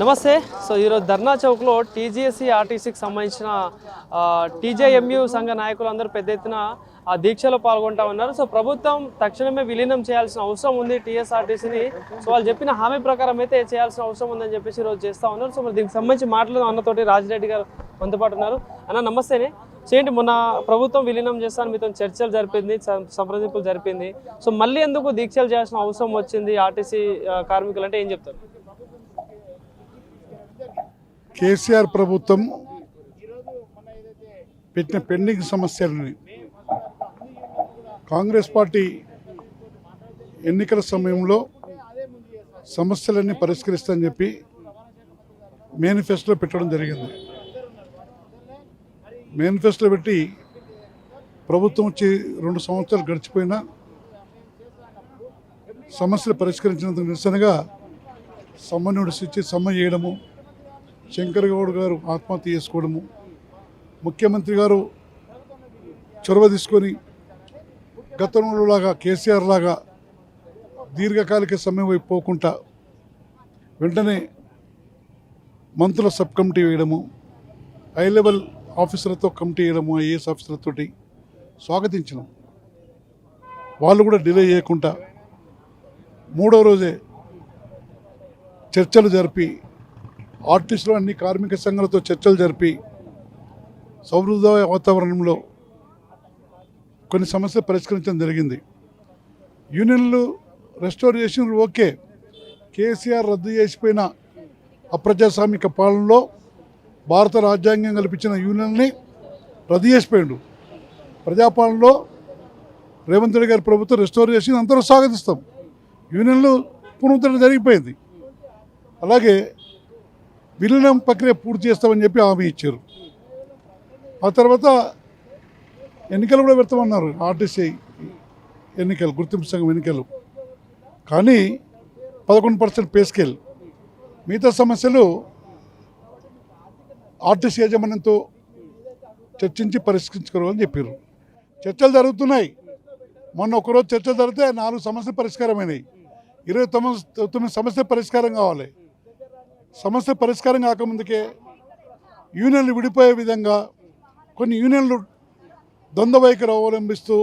నమస్తే. సో ఈరోజు ధర్నా చౌక్లో టీజీఎస్సీ ఆర్టీసీకి సంబంధించిన టీజేఎంయూ సంఘ నాయకులందరూ పెద్ద ఎత్తున ఆ దీక్షలో పాల్గొంటా ఉన్నారు. సో ప్రభుత్వం తక్షణమే విలీనం చేయాల్సిన అవసరం ఉంది టీఎస్ఆర్టీసీని. సో వాళ్ళు చెప్పిన హామీ ప్రకారం అయితే చేయాల్సిన అవసరం ఉందని చెప్పేసి ఈరోజు చేస్తూ ఉన్నారు. సో మరి దీనికి సంబంధించి మాట్లాడదాం అన్నతోటి రాజిరెడ్డి గారు మనతో పాటు ఉన్నారు. అన్న నమస్తేనే. చేయండి, మొన్న ప్రభుత్వం విలీనం చేస్తాను మీతో చర్చలు జరిపింది, సంప్రదింపులు జరిపింది. సో మళ్ళీ ఎందుకు దీక్షలు చేయాల్సిన అవసరం వచ్చింది ఆర్టీసీ కార్మికులు అంటే ఏం చెప్తారు? కేసీఆర్ ప్రభుత్వం పెట్టిన పెండింగ్ సమస్యలని కాంగ్రెస్ పార్టీ ఎన్నికల సమయంలో సమస్యలన్నీ పరిష్కరిస్తామని చెప్పి మేనిఫెస్టోలో పెట్టడం జరిగింది. మేనిఫెస్టోలో పెట్టి ప్రభుత్వం వచ్చి 2 సంవత్సరాలు గడిచిపోయినా సమస్యలు పరిష్కరించినందుకు నిరసనగా సమ్మె నోటీస్ ఇచ్చి సమ్మె చేయడము, శంకర్ గౌడ్ గారు ఆత్మహత్య చేసుకోవడము, ముఖ్యమంత్రి గారు చొరవ తీసుకొని గతంలో లాగా కేసీఆర్ లాగా దీర్ఘకాలిక సమ్మె వైపు పోకుండా వెంటనే మంత్రుల సబ్ కమిటీ వేయడము, హై లెవెల్ ఆఫీసర్లతో కమిటీ వేయడము, ఐఏఎస్ ఆఫీసర్లతోటి స్వాగతించినాం. వాళ్ళు కూడా డిలే చేయకుండా 3వ రోజే చర్చలు జరిపి ఆర్టీసీలో అన్ని కార్మిక సంఘాలతో చర్చలు జరిపి సౌహృద వాతావరణంలో కొన్ని సమస్యలు పరిష్కరించడం జరిగింది. యూనియన్లు రెస్టోర్ చేసిన ఓకే, కేసీఆర్ రద్దు చేసిపోయిన అప్రజాస్వామిక పాలనలో భారత రాజ్యాంగం కల్పించిన యూనియన్ని రద్దు చేసిపోయాడు. ప్రజాపాలనలో రేవంత్ రెడ్డి గారి ప్రభుత్వం రెస్టోర్ చేసి అందరూ స్వాగతిస్తాం. యూనియన్లు పునరుద్ధరణ జరిగిపోయింది. అలాగే విలీనం ప్రక్రియ పూర్తి చేస్తామని చెప్పి హామీ ఇచ్చారు. ఆ తర్వాత ఎన్నికలు కూడా పెడతామన్నారు, ఆర్టీసీ ఎన్నికలు, గుర్తింపు సంఘం ఎన్నికలు. కానీ 11% పే స్కేల్, మిగతా సమస్యలు ఆర్టీసీ యాజమాన్యంతో చర్చించి పరిష్కరించుకోవాలని చెప్పారు. చర్చలు జరుగుతున్నాయి. మొన్న ఒకరోజు చర్చలు జరిగితే 4 సమస్యలు పరిష్కారమైనాయి. 29 సమస్యలు పరిష్కారం కావాలి. సమస్య పరిష్కారం కాకముందుకే యూనియన్లు విడిపోయే విధంగా కొన్ని యూనియన్లు ద్వంద్వ వైఖరి అవలంబిస్తూ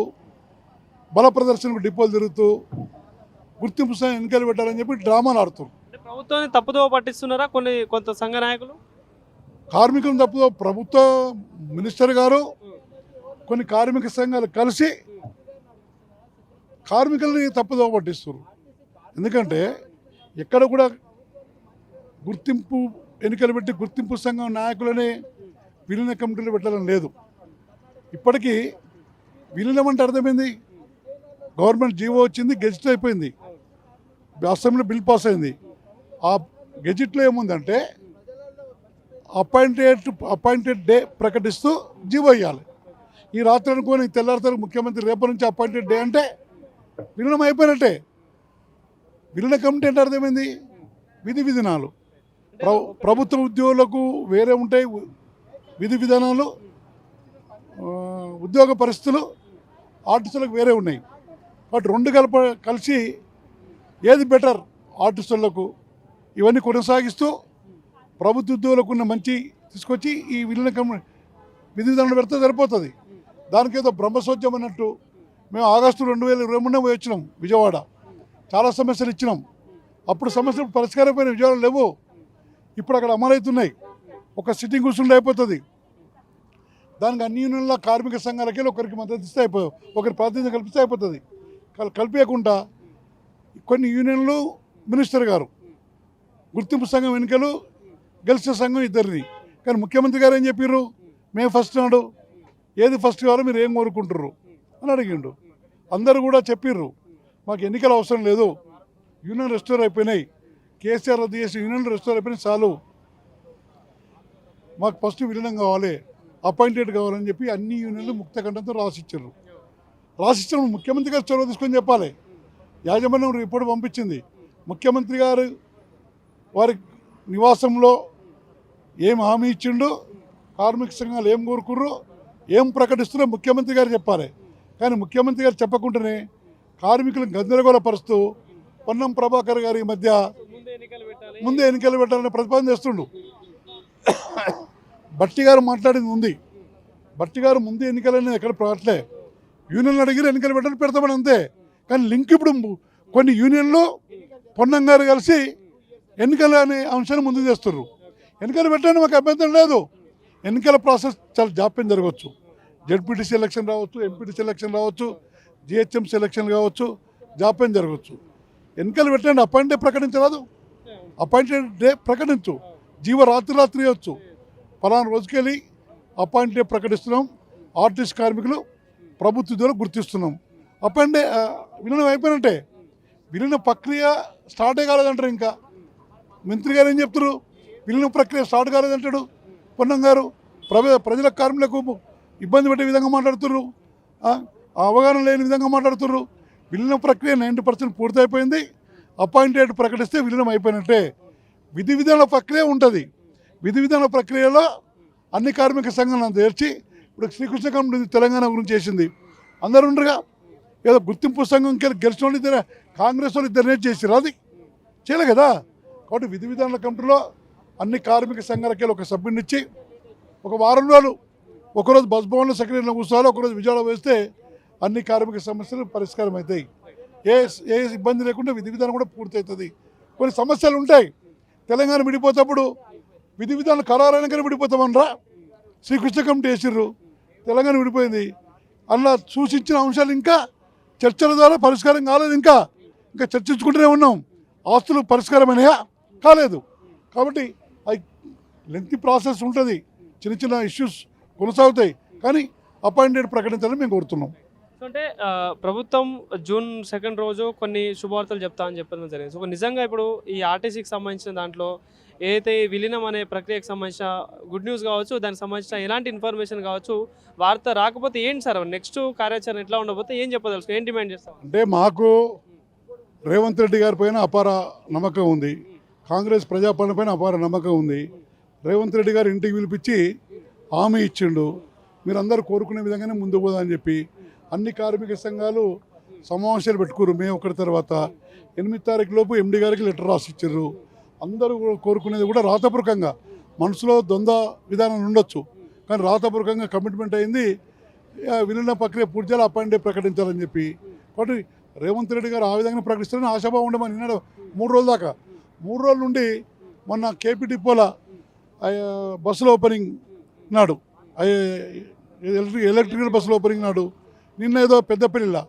బల ప్రదర్శనకు డిపోలు తిరుగుతూ గుర్తింపు ఎన్నికలు పెట్టాలని చెప్పి డ్రామాలు ఆడుతున్నారు. ప్రభుత్వాన్ని తప్పుదోవ పట్టిస్తున్నారా కొంత సంఘ నాయకులు? కార్మికులను తప్పుదో ప్రభుత్వ మినిస్టర్ గారు కొన్ని కార్మిక సంఘాలు కలిసి కార్మికులని తప్పుదోవ పట్టిస్తున్నారు. ఎందుకంటే ఎక్కడ కూడా గుర్తింపు ఎన్నికలు పెట్టి గుర్తింపు సంఘం నాయకులని విలీన కమిటీలు పెట్టాలని లేదు. ఇప్పటికీ విలీనం అంటే అర్థమైంది, గవర్నమెంట్ జీవో వచ్చింది, గెజిట్ అయిపోయింది, అసెంబ్లీ బిల్ పాస్ అయింది. ఆ గెజిట్లో ఏముందంటే అపాయింటెడ్ డే ప్రకటిస్తూ జీవో ఇవ్వాలి. ఈ రాత్రి అనుకోని తెల్లారితో ముఖ్యమంత్రి రేపటి నుంచి అపాయింటెడ్ డే అంటే విలీనం అయిపోయినట్టే. విలీన కమిటీ అంటే అర్థమైంది, విధి విధానాలు. ప్రభుత్వ ఉద్యోగులకు వేరే ఉంటాయి విధి విధానాలు, ఉద్యోగ పరిస్థితులు, ఆర్టిస్టులకు వేరే ఉన్నాయి. బట్ 2 కలిసి ఏది బెటర్ ఆర్టిస్టులకు ఇవన్నీ కొనసాగిస్తూ ప్రభుత్వ ఉద్యోగులకు ఉన్న మంచి తీసుకొచ్చి ఈ విలీన విధి విధానాలు పెడితే సరిపోతుంది. దానికి ఏదో బ్రహ్మసోద్యం అన్నట్టు మేము ఆగస్టు 2023 పోయి వచ్చినాం విజయవాడ, చాలా సమస్యలు ఇచ్చినాం. అప్పుడు సమస్యలు పరిష్కారమైన విజయవాడలో లేవు, ఇప్పుడు అక్కడ అమలవుతున్నాయి. ఒక సిట్టింగ్ కూర్చుంటే అయిపోతుంది. దానికి అన్ని యూనియన్ల కార్మిక సంఘాలకి ఒకరికి మద్దతు ఇస్తే ఒకరి ప్రాతినిధ్యం కల్పిస్తే అయిపోతుంది. కల్పించకుండా కొన్ని యూనియన్లు మినిస్టర్ గారు, గుర్తింపు సంఘం ఎన్నికలు గెలిచిన సంఘం ఇద్దరిని. కానీ ముఖ్యమంత్రి గారు ఏం చెప్పారు, మేము ఫస్ట్ నాడు ఏది ఫస్ట్ కావాలో మీరు ఏం కోరుకుంటారు అని అడిగిండు. అందరూ కూడా చెప్పిర్రు మాకు ఎన్నికలు అవసరం లేదు, యూనియన్ రెస్టోర్ అయిపోయినాయి, కేసీఆర్ రద్దు చేసి యూనియన్ రెస్టోర్ అయిపోయినాయి చాలు, మాకు ఫస్ట్ విలీనం కావాలి, అపాయింటెడ్ కావాలని చెప్పి అన్ని యూనియన్లు ముక్తకంఠంతో రాసిచ్చారు. ముఖ్యమంత్రి గారు చొరవ తీసుకొని చెప్పాలి. యాజమాన్యం రిపోర్ట్ పంపించింది. ముఖ్యమంత్రి గారు వారి నివాసంలో ఏం హామీ ఇచ్చిండు, కార్మిక సంఘాలు ఏం కోరుకుర్రు, ఏం ప్రకటిస్తున్నారో ముఖ్యమంత్రి గారు చెప్పాలి. కానీ ముఖ్యమంత్రి గారు చెప్పకుండానే కార్మికులను గందరగోళపరుస్తూ పొన్నం ప్రభాకర్ గారి మధ్య ముందే ఎన్నికలు పెట్టాలని ప్రతిపాదన చేస్తుండు. బట్టి గారు మాట్లాడింది ఉంది. బట్టి గారు ముందు ఎన్నికలని ఎక్కడ పెట్టలే. యూనియన్లు అడిగిన ఎన్నికలు పెట్టాలని పెడతామని అంతే. కానీ లింక్ ఇప్పుడు కొన్ని యూనియన్లు పొన్నం గారు కలిసి ఎన్నికలు అనే అంశాన్ని ముందుకు తెస్తున్నారు. ఎన్నికలు పెట్టడానికి మాకు అభ్యంతరం లేదు. ఎన్నికల ప్రాసెస్ చాలా జాప్యం జరగవచ్చు. జెడ్పీటీసీ ఎలక్షన్ రావచ్చు, ఎంపీటీసీ ఎలక్షన్ రావచ్చు, జిహెచ్ఎంసీ ఎలక్షన్ కావచ్చు, జాప్యం జరగవచ్చు. ఎన్నికలు పెట్టండి, అపాయింట్ డే ప్రకటించరాదు. అపాయింటెడ్ డే ప్రకటించు, రాత్రి వచ్చు. పలానా రోజుకెళ్ళి అపాయింట్ డే ప్రకటిస్తున్నాం, ఆర్టిస్ట్ కార్మికులు ప్రభుత్వ ద్వారా గుర్తిస్తున్నాం. అపాయింట్ డే విలీనం అయిపోయినట్టే. విలీన ప్రక్రియ స్టార్టే కాలేదంటారు. ఇంకా మంత్రి గారు ఏం చెప్తారు? విలీన ప్రక్రియ స్టార్ట్ కాలేదంటాడు పొన్నం గారు. ప్రజల కార్మికులకు ఇబ్బంది పెట్టే విధంగా మాట్లాడుతుర్రు, అవగాహన లేని విధంగా మాట్లాడుతుర్రు. విలీన ప్రక్రియ 90% పూర్తయిపోయింది. అపాయింటెడ్ ప్రకటిస్తే విలీనం అయిపోయినట్టే. విధి విధాన ప్రక్రియ ఉంటుంది. విధి విధాన ప్రక్రియలో అన్ని కార్మిక సంఘాలను చేర్చి ఇప్పుడు శ్రీకృష్ణ కమిటీ తెలంగాణ గురించి చేసింది. అందరూ ఉండరుగా. ఏదో గుర్తింపు సంఘం గెలిచిన వాళ్ళు ఇద్దరు, కాంగ్రెస్ వాళ్ళు ఇద్దరు చేసిరు, అది చేయలే కదా. కాబట్టి విధి విధానాల కమిటీలో అన్ని కార్మిక సంఘాలకి ఒక సభ్యుని ఇచ్చి ఒక వారం రోజులు, ఒకరోజు బస్ భవన్లో సెక్రటరీలో కూర్చోవాలి, ఒకరోజు విజయవాడ వేస్తే అన్ని కార్మిక సమస్యలు పరిష్కారం అవుతాయి. ఏ ఇబ్బంది లేకుండా విధి విధానం కూడా పూర్తవుతుంది. కొన్ని సమస్యలు ఉంటాయి. తెలంగాణ విడిపోతేప్పుడు విధి విధానాలు ఖరారైనగానే విడిపోతామనరా. శ్రీకృష్ణ కమిటీ వేసిర్రు, తెలంగాణ విడిపోయింది. అలా సూచించిన అంశాలు ఇంకా చర్చల ద్వారా పరిష్కారం కాలేదు. ఇంకా చర్చించుకుంటూనే ఉన్నాం. ఆస్తులు పరిష్కారమైనయా? కాలేదు. కాబట్టి లెంతీ ప్రాసెస్ ఉంటుంది. చిన్న చిన్న ఇష్యూస్ కొనసాగుతాయి. కానీ అపాయింటెడ్ ప్రకటించాలని మేము కోరుతున్నాం. అంటే ప్రభుత్వం జూన్ 2 రోజు కొన్ని శుభవార్తలు చెప్తా అని చెప్పడం జరిగింది. సో నిజంగా ఇప్పుడు ఈ ఆర్టీసీకి సంబంధించిన దాంట్లో ఏదైతే విలీనం అనే ప్రక్రియకు సంబంధించిన గుడ్ న్యూస్ కావచ్చు, దానికి సంబంధించిన ఎలాంటి ఇన్ఫర్మేషన్ కావచ్చు, వార్త రాకపోతే ఏంటి సార్ నెక్స్ట్ కార్యాచరణ ఎట్లా ఉండబోతే ఏం చెప్పదలుచు, ఏం డిమాండ్ చేస్తాం? అంటే మాకు రేవంత్ రెడ్డి గారి పైన అపార నమ్మకం ఉంది. కాంగ్రెస్ ప్రజాపాలన పైన అపార నమ్మకం ఉంది. రేవంత్ రెడ్డి గారు ఇంటికి పిలిపించి హామీ ఇచ్చిండు, మీరందరూ కోరుకునే విధంగానే ముందుకు పోదని చెప్పి. అన్ని కార్మిక సంఘాలు సమావేశాలు పెట్టుకోరు. మే 1 తర్వాత 8 తారీఖు లోపు ఎండి గారికి లెటర్ రాసి ఇచ్చారు. అందరూ కోరుకునేది కూడా రాతపూర్వకంగా. మనసులో ద్వంద్వ విధానం ఉండొచ్చు, కానీ రాతపూర్వకంగా కమిట్మెంట్ అయింది. విలీన ప్రక్రియ పూర్తి చేయాలి, అపాయింట్ డే ప్రకటించాలని చెప్పి. కాబట్టి రేవంత్ రెడ్డి గారు ఆ విధంగా ప్రకటిస్తారని ఆశాభావం ఉండమని నిన్నాడు 3 రోజుల దాకా. 3 రోజుల నుండి మొన్న కేపీ డిపోల బస్సుల ఓపెనింగ్ నాడు, ఎలక్ట్రికల్ బస్సుల ఓపెనింగ్ నాడు, నిన్న ఏదో పెద్దపల్లిలా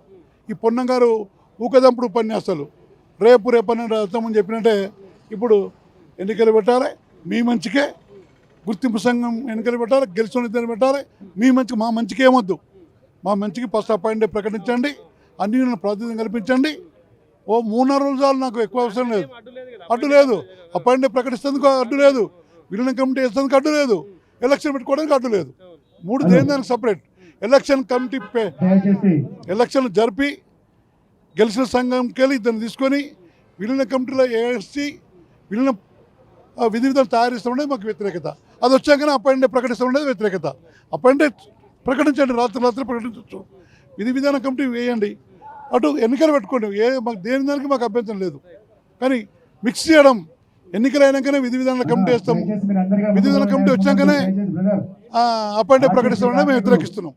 ఈ పొన్నం గారు ఊకదంపుడు ఉపన్యాసాలు రేపని అర్థమని చెప్పినట్టే. ఇప్పుడు ఎన్నికలు పెట్టాలి, మీ మంచికే. గుర్తింపు సంఘం ఎన్నికలు పెట్టాలి, గెలిచిన ఇద్దరు పెట్టాలి. మీ మంచి, మా మంచికి ఏమొద్దు. మా మంచికి ఫస్ట్ అపాయింట్ డే ప్రకటించండి, అన్ని ప్రాతినిధ్యం కల్పించండి. ఓ 3-4 రోజులు నాకు ఎక్కువ అవసరం లేదు. అడ్డు లేదు. అపాయింట్ డే ప్రకటిస్తేందుకు అడ్డు లేదు, విలీన కమిటీ వేసేందుకు అడ్డు లేదు, ఎలక్షన్ పెట్టుకోవడానికి అడ్డు లేదు. 3 దేనికి సపరేట్. ఎలక్షన్ కమిటీ ఎలక్షన్ జరిపి గెలిచిన సంఘంకి వెళ్ళి ఇద్దరిని తీసుకొని విలీన కమిటీలో వేసి విలీన విధి విధాలు తయారు చేస్తామనేది మాకు వ్యతిరేకత. అది వచ్చాకనే అపాయింట్ డే ప్రకటిస్తామనేది వ్యతిరేకత. అపాయింట్ డే ప్రకటించండి, రాత్రి ప్రకటించవచ్చు. విధి విధాన కమిటీ వేయండి, అటు ఎన్నికలు పెట్టుకోండి. మాకు దేని దానికి మాకు అభ్యంతరం లేదు. కానీ మిక్స్ చేయడం, ఎన్నికలు అయినాకనే విధి విధానాల కమిటీ వేస్తాం, విధి విధాన కమిటీ వచ్చాకనే అపాయింట్ డే ప్రకటిస్తామని మేము వ్యతిరేకిస్తున్నాం.